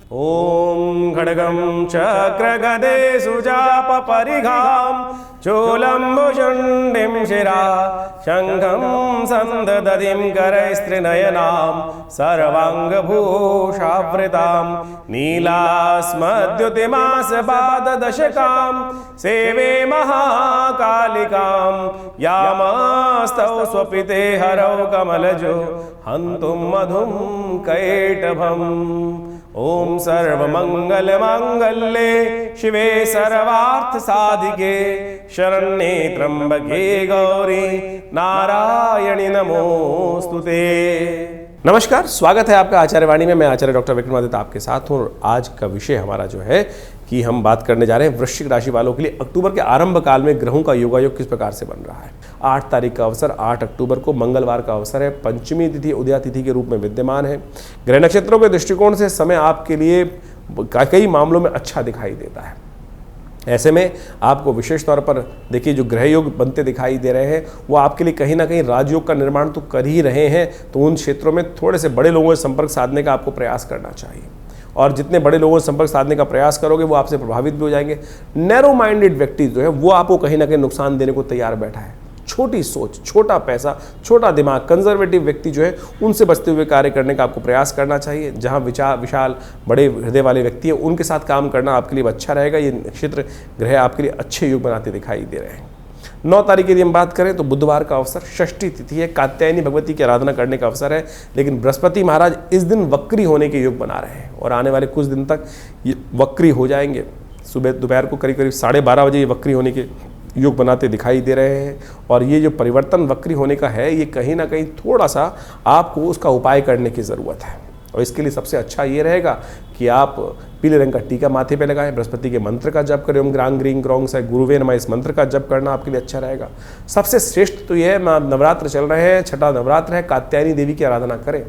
ॐ खड्गं चक्रगदे सुजापपरिघां चूलम्बुशुण्डिं शिरा शङ्खं सन्ददतिं करैस्त्रिनयनां सर्वाङ्गभूषावृतां नीलास्मद्युतिमासपाददशकां सेवे महाकालिकां यामास्तौ स्वपिते हरौ कमलजो हन्तुं मधुं कैटभम्। ओम सर्वमंगलमांगल्ये शिवे सर्वार्थसाधिके शरण्ये त्र्यंबके गौरी नारायणी नमोस्तुते। नमस्कार, स्वागत है आपका आचार्यवाणी में। मैं आचार्य डॉक्टर विक्रमादित्य आपके साथ हूँ। आज का विषय हमारा जो है कि हम बात करने जा रहे हैं वृश्चिक राशि वालों के लिए अक्टूबर के आरंभ काल में ग्रहों का योगायोग किस प्रकार से बन रहा है। 8 तारीख का अवसर 8 अक्टूबर को मंगलवार का अवसर है। पंचमी तिथि उदया तिथि के रूप में विद्यमान है। ग्रह नक्षत्रों के दृष्टिकोण से समय आपके लिए कई मामलों में अच्छा दिखाई देता है। ऐसे में आपको विशेष तौर पर देखिए, जो ग्रह योग बनते दिखाई दे रहे हैं वो आपके लिए कहीं ना कहीं राजयोग का निर्माण तो कर ही रहे हैं। तो उन क्षेत्रों में थोड़े से बड़े लोगों से संपर्क साधने का आपको प्रयास करना चाहिए, और जितने बड़े लोगों से संपर्क साधने का प्रयास करोगे वो आपसे प्रभावित भी हो जाएंगे। नैरो माइंडेड व्यक्ति जो है वो आपको कहीं ना कहीं नुकसान देने को तैयार बैठा है। छोटी सोच, छोटा पैसा, छोटा दिमाग, कंजर्वेटिव व्यक्ति जो है उनसे बचते हुए कार्य करने का आपको प्रयास करना चाहिए। जहां विशाल बड़े हृदय वाले व्यक्ति हैं उनके साथ काम करना आपके लिए अच्छा रहेगा। ये नक्षत्र ग्रह आपके लिए अच्छे योग बनाते दिखाई दे रहे हैं। 9 तारीख की हम बात करें तो बुधवार का अवसर, षष्ठी तिथि है, कात्यायनी भगवती की आराधना करने का अवसर है। लेकिन बृहस्पति महाराज इस दिन वक्री होने के योग बना रहे हैं और आने वाले कुछ दिन तक ये वक्री हो जाएंगे। सुबह दोपहर को करीब 12:30 बजे ये वक्री होने के योग बनाते दिखाई दे रहे हैं। और ये जो परिवर्तन वक्री होने का है ये कहीं ना कहीं थोड़ा सा आपको उसका उपाय करने की ज़रूरत है। और इसके लिए सबसे अच्छा ये रहेगा कि आप पीले रंग का टीका माथे पे लगाएं, बृहस्पति के मंत्र का जप करें, ओम ग्रांग ग्रीं ग्रौंग से गुरुवे नमः, इस मंत्र का जप करना आपके लिए अच्छा रहेगा। सबसे श्रेष्ठ तो यह है, नवरात्र चल रहे हैं, छठा नवरात्र है, कात्यायनी देवी की आराधना करें।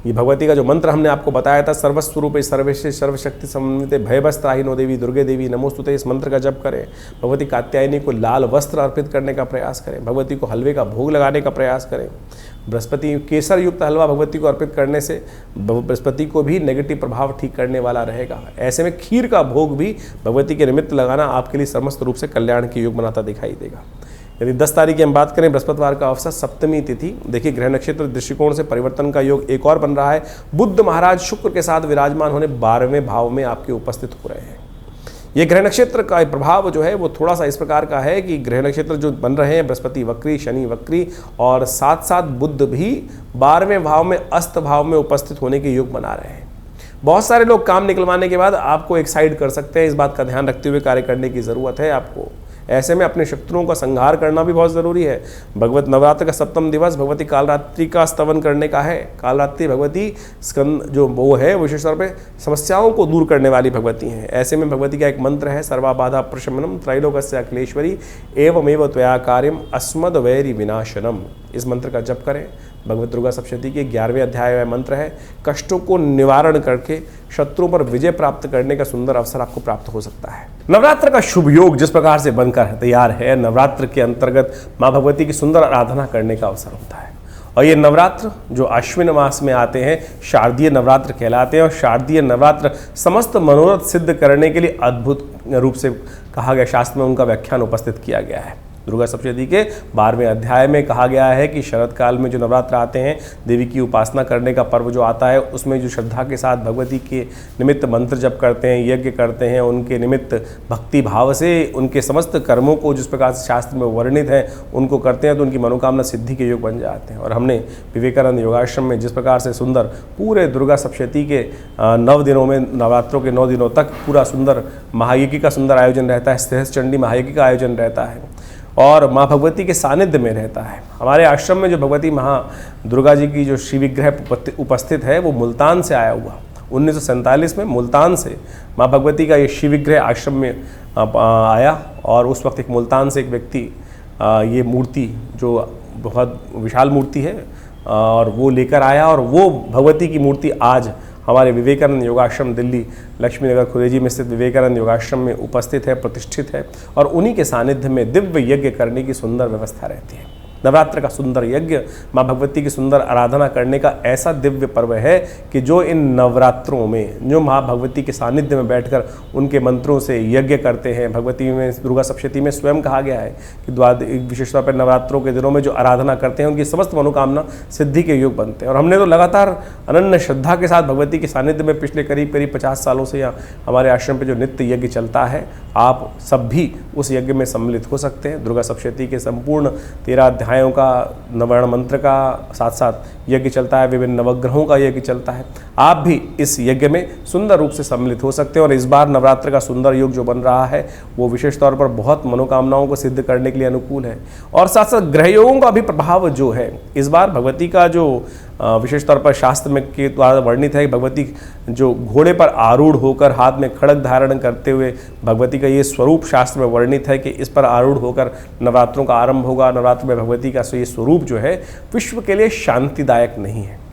ये भगवती का जो मंत्र हमने आपको बताया था, सर्वस्वरूपे सर्वेश्वरे सर्वशक्ति समन्विते भयभस्त्राहिनो देवी दुर्गे देवी नमोस्तुते, इस मंत्र का जप करें। भगवती कात्यायनी को लाल वस्त्र अर्पित करने का प्रयास करें। भगवती को हलवे का भोग लगाने का प्रयास करें। बृहस्पति केसर युक्त हलवा भगवती को अर्पित करने से बृहस्पति को भी नेगेटिव प्रभाव ठीक करने वाला रहेगा। ऐसे में खीर का भोग भी भगवती के निमित्त लगाना आपके लिए समस्त रूप से कल्याण के योग बनाता दिखाई देगा। यदि 10 तारीख की हम बात करें, बृहस्पतिवार का अवसर, सप्तमी तिथि, देखिए ग्रह नक्षत्र दृष्टिकोण से परिवर्तन का योग एक और बन रहा है। बुध महाराज शुक्र के साथ विराजमान होने 12वें भाव में आपके उपस्थित हो रहे हैं। ये ग्रह नक्षत्र का प्रभाव जो है वो थोड़ा सा इस प्रकार का है कि ग्रह नक्षत्र जो बन रहे हैं, बृहस्पति वक्री, शनि वक्री और साथ साथ बुध भी 12वें भाव में अस्त भाव में उपस्थित होने के योग बना रहे हैं। बहुत सारे लोग काम निकलवाने के बाद आपको एक साइड कर सकते हैं। इस बात का ध्यान रखते हुए कार्य करने की ज़रूरत है आपको। ऐसे में अपने शत्रुओं का संहार करना भी बहुत ज़रूरी है। भगवत नवरात्र का सप्तम दिवस भगवती कालरात्रि का स्तवन करने का है। कालरात्रि भगवती स्कंद जो वो है विशेष तौर पे समस्याओं को दूर करने वाली भगवती हैं। ऐसे में भगवती का एक मंत्र है, सर्वाबाधा प्रशमनम त्रैलोक्य अखिलेश्वरी एवमेव त्वया कार्यम अस्मद वैरी विनाशनम। इस मंत्र का जप करें। भगवत दुर्गा सप्तशती के 11वें अध्याय में मंत्र है। कष्टों को निवारण करके शत्रुओं पर विजय प्राप्त करने का सुंदर अवसर आपको प्राप्त हो सकता है। नवरात्र का शुभ योग जिस प्रकार से बनकर तैयार है, नवरात्र के अंतर्गत माँ भगवती की सुंदर आराधना करने का अवसर होता है। और ये नवरात्र जो अश्विन मास में आते हैं शारदीय नवरात्र कहलाते हैं। और शारदीय नवरात्र समस्त मनोरथ सिद्ध करने के लिए अद्भुत रूप से कहा गया, शास्त्र में उनका व्याख्यान उपस्थित किया गया है। दुर्गा सप्तशती के 12वें अध्याय में कहा गया है कि शरद काल में जो नवरात्र आते हैं, देवी की उपासना करने का पर्व जो आता है, उसमें जो श्रद्धा के साथ भगवती के निमित्त मंत्र जप करते हैं, यज्ञ करते हैं, उनके निमित्त भक्ति भाव से उनके समस्त कर्मों को जिस प्रकार से शास्त्र में वर्णित है उनको करते हैं तो उनकी मनोकामना सिद्धि के योग बन जाते हैं। और हमने विवेकानंद योगाश्रम में जिस प्रकार से सुंदर पूरे दुर्गा सप्तशती के 9 दिनों में, नवरात्रों के 9 दिनों तक पूरा सुंदर महायज्ञ का सुंदर आयोजन रहता है, सहस्त्र चंडी महायज्ञ का आयोजन रहता है और माँ भगवती के सानिध्य में रहता है। हमारे आश्रम में जो भगवती दुर्गा जी की जो श्री विग्रह उपस्थित है वो मुल्तान से आया हुआ। 1947 में मुल्तान से माँ भगवती का ये श्री विग्रह आश्रम में आया और उस वक्त एक मुल्तान से एक व्यक्ति ये मूर्ति जो बहुत विशाल मूर्ति है और वो लेकर आया और वो भगवती की मूर्ति आज हमारे विवेकानंद योगाश्रम दिल्ली लक्ष्मी नगर खुरेजी में स्थित विवेकानंद योगाश्रम में उपस्थित है, प्रतिष्ठित है और उन्हीं के सानिध्य में दिव्य यज्ञ करने की सुंदर व्यवस्था रहती है। नवरात्र का सुंदर यज्ञ, माँ भगवती की सुंदर आराधना करने का ऐसा दिव्य पर्व है कि जो इन नवरात्रों में जो माँ भगवती के सानिध्य में बैठकर उनके मंत्रों से यज्ञ करते हैं, भगवती में दुर्गा सप्तशती में स्वयं कहा गया है कि विशेष तौर पर नवरात्रों के दिनों में जो आराधना करते हैं उनकी समस्त मनोकामना सिद्धि के योग बनते हैं। और हमने तो लगातार अनन्य श्रद्धा के साथ भगवती के सानिध्य में पिछले करीब 50 सालों से यहाँ हमारे आश्रम पे जो नित्य यज्ञ चलता है, आप सब भी उस यज्ञ में सम्मिलित हो सकते हैं। दुर्गा सप्तशती के संपूर्ण 13 अध्यायों का, नवर्ण मंत्र का साथ साथ यज्ञ चलता है, विभिन्न नवग्रहों का यज्ञ चलता है। आप भी इस यज्ञ में सुंदर रूप से सम्मिलित हो सकते हैं। और इस बार नवरात्र का सुंदर योग जो बन रहा है वो विशेष तौर पर बहुत मनोकामनाओं को सिद्ध करने के लिए अनुकूल है। और साथ साथ ग्रह योगों का भी प्रभाव जो है इस बार भगवती का जो विशेष तौर पर शास्त्र में के द्वारा वर्णित है, भगवती जो घोड़े पर आरूढ़ होकर हाथ में खड्ग धारण करते हुए भगवती का ये स्वरूप शास्त्र में वर्णित है कि इस पर आरूढ़ होकर नवरात्रों का आरंभ होगा। नवरात्र में भगवती का ये स्वरूप जो है विश्व के लिए शांतिदायक नहीं है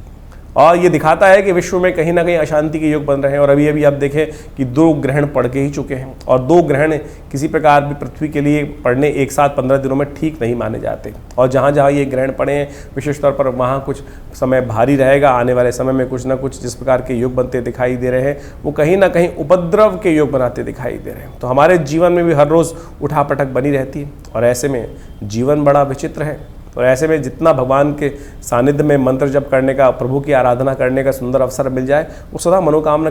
और ये दिखाता है कि विश्व में कहीं ना कहीं अशांति के योग बन रहे हैं। और अभी अभी आप देखें कि 2 ग्रहण पड़ के ही चुके हैं और 2 ग्रहण किसी प्रकार भी पृथ्वी के लिए पड़ने एक साथ 15 दिनों में ठीक नहीं माने जाते। और जहाँ जहाँ ये ग्रहण पड़े हैं विशेष तौर पर वहाँ कुछ समय भारी रहेगा। आने वाले समय में कुछ ना कुछ जिस प्रकार के योग बनते दिखाई दे रहे हैं वो कहीं ना कहीं उपद्रव के योग बनाते दिखाई दे रहे हैं। तो हमारे जीवन में भी हर रोज़ उठापटक बनी रहती है और ऐसे में जीवन बड़ा विचित्र है। और ऐसे में जितना भगवान के सानिध्य में मंत्र जप करने का, प्रभु की आराधना करने का सुंदर अवसर मिल जाए वो सदा मनोकामना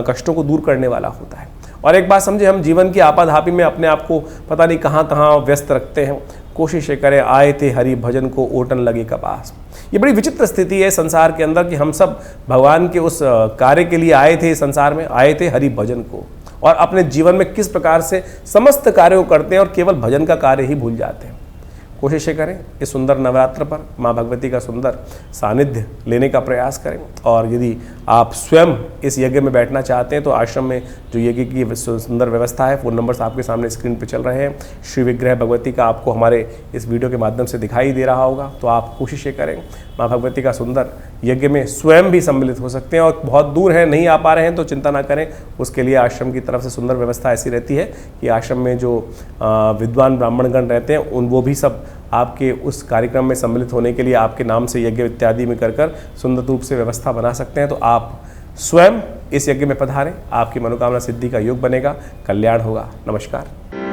कष्टों को दूर करने वाला होता है। और एक बात समझे, हम जीवन की आपाधापी में अपने आप को पता नहीं कहाँ कहाँ व्यस्त रखते हैं। कोशिश करें, आए थे हरि भजन को ओटन लगे कपास। ये बड़ी विचित्र स्थिति है संसार के अंदर कि हम सब भगवान के उस कार्य के लिए आए थे, संसार में आए थे हरि भजन को, और अपने जीवन में किस प्रकार से समस्त कार्यों को करते हैं और केवल भजन का कार्य ही भूल जाते हैं। कोशिश करें इस सुंदर नवरात्र पर माँ भगवती का सुंदर सानिध्य लेने का प्रयास करें। और यदि आप स्वयं इस यज्ञ में बैठना चाहते हैं तो आश्रम में जो यज्ञ की सुंदर व्यवस्था है, फ़ोन नंबर्स आपके सामने स्क्रीन पर चल रहे हैं। श्री विग्रह भगवती का आपको हमारे इस वीडियो के माध्यम से दिखाई दे रहा होगा। तो आप कोशिश करें माँ भगवती का सुंदर यज्ञ में स्वयं भी सम्मिलित हो सकते हैं। और बहुत दूर हैं, नहीं आ पा रहे हैं तो चिंता ना करें, उसके लिए आश्रम की तरफ से सुंदर व्यवस्था ऐसी रहती है कि आश्रम में जो विद्वान ब्राह्मणगण रहते हैं वो भी सब आपके उस कार्यक्रम में सम्मिलित होने के लिए आपके नाम से यज्ञ इत्यादि में कर सुंदर रूप से व्यवस्था बना सकते हैं। तो आप स्वयं इस यज्ञ में पधारें, आपकी मनोकामना सिद्धि का योग बनेगा, कल्याण होगा। नमस्कार।